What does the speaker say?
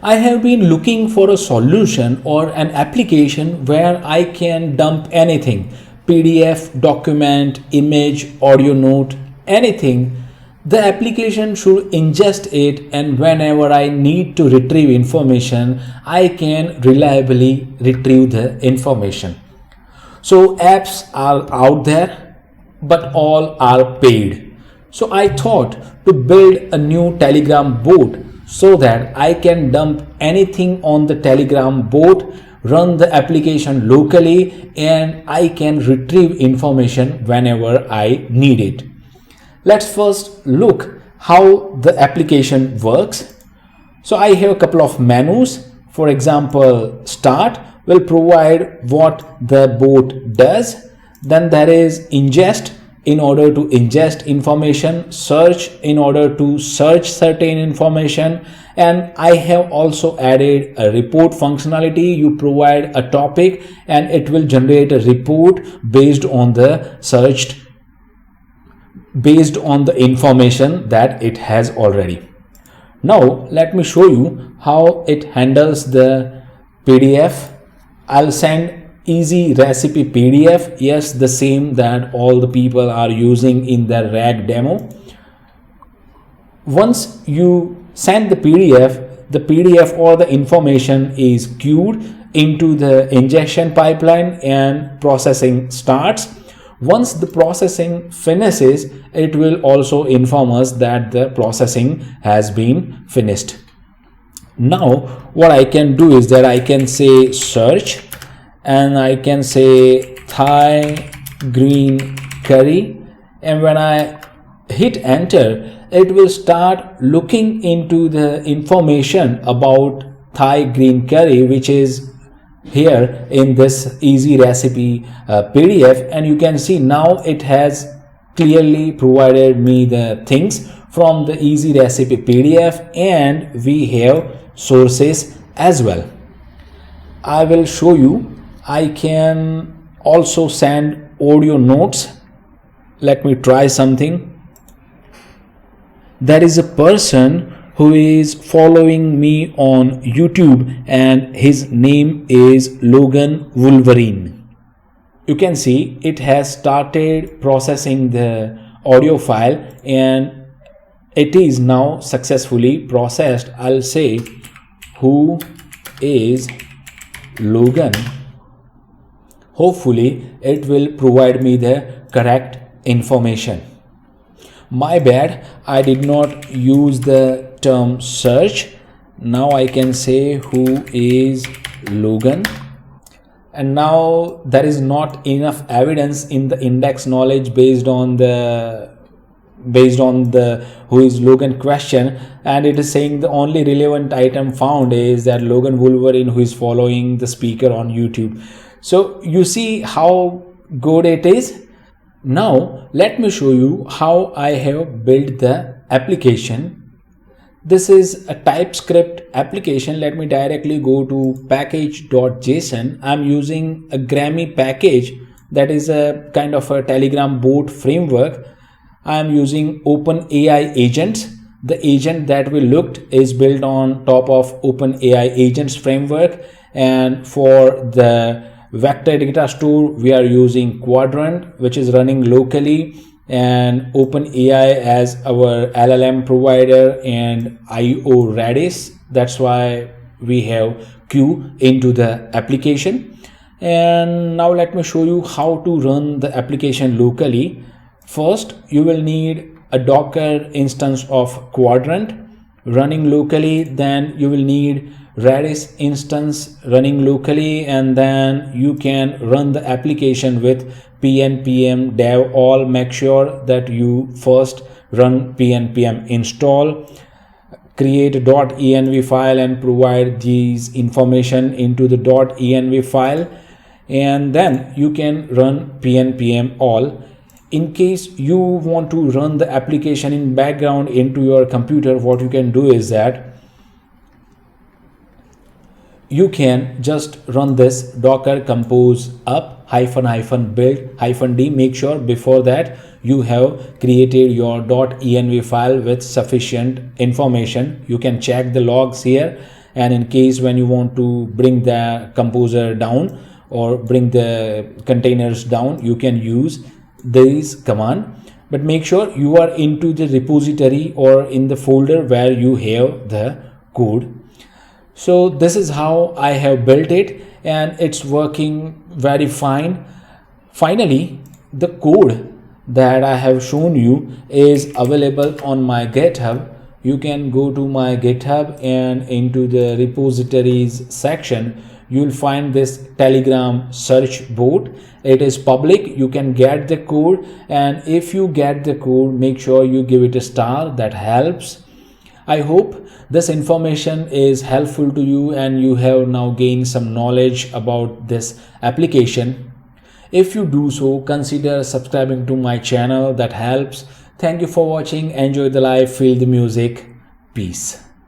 I have been looking for a solution or an application where I can dump anything, PDF, document, image, audio note, anything. The application should ingest it, and whenever I need to retrieve information, I can reliably retrieve the information. So apps are out there, but all are paid. So I thought to build a new Telegram bot so that I can dump anything on the Telegram bot, run the application locally, and I can retrieve information whenever I need it. Let's first look how the application works. So I have a couple of menus. For example, start will provide what the bot does. Then there is ingest, in order to ingest information, search in order to search certain information, and I have also added a report functionality. You provide a topic and it will generate a report based on the searched, based on the information that it has already. Now let me show you how it handles the PDF. I'll send easy recipe PDF, yes, the same that all the people are using in their RAG demo. Once you send the PDF or the information is queued into the ingestion pipeline and processing starts. Once the processing finishes, it will also inform us that the processing has been finished. Now what I can do is that I can say search, and I can say Thai green curry, and when I hit enter, it will start looking into the information about Thai green curry, which is here in this easy recipe PDF, and you can see now it has clearly provided me the things from the easy recipe PDF, and we have sources as well. I will show you. I can also send audio notes. Let me try something. There is a person who is following me on YouTube, and his name is Logan Wolverine. You can see it has started processing the audio file and it is now successfully processed. I'll say, who is Logan? Hopefully it will provide me the correct information. My bad, I did not use the term search. Now I can say who is Logan, and now there is not enough evidence in the index knowledge based on the who is Logan question, and it is saying the only relevant item found is that Logan Wolverine, who is following the speaker on YouTube. So you see how good it is. Now let me show you how I have built the application. This is a TypeScript application. Let me directly go to package.json. I'm using a Grammy package, that is a kind of a Telegram bot framework. I am using OpenAI agents. The agent that we looked is built on top of OpenAI agents framework, and for the vector data store we are using Qdrant, which is running locally, and OpenAI as our LLM provider, and IO Redis. That's why we have Q into the application. And now let me show you how to run the application locally. First, you will need a Docker instance of Qdrant running locally. Then you will need Redis instance running locally, and then you can run the application with pnpm dev all. Make sure that you first run pnpm install, create a .env file and provide these information into the .env file, and then you can run pnpm all. In case you want to run the application in background into your computer, what you can do is that you can just run this docker compose up --build -d. Make sure before that you have created your .env file with sufficient information. You can check the logs here, and in case when you want to bring the composer down or bring the containers down, you can use this command. But make sure you are into the repository or in the folder where you have the code. So this is how I have built it, and it's working very fine. Finally, the code that I have shown you is available on my GitHub. You can go to my GitHub and into the repositories section, you'll find this Telegram search bot. It is public. You can get the code, and if you get the code, make sure you give it a star. That helps. I hope this information is helpful to you and you have now gained some knowledge about this application. If you do so, consider subscribing to my channel. That helps. Thank you for watching. Enjoy the life, feel the music. Peace.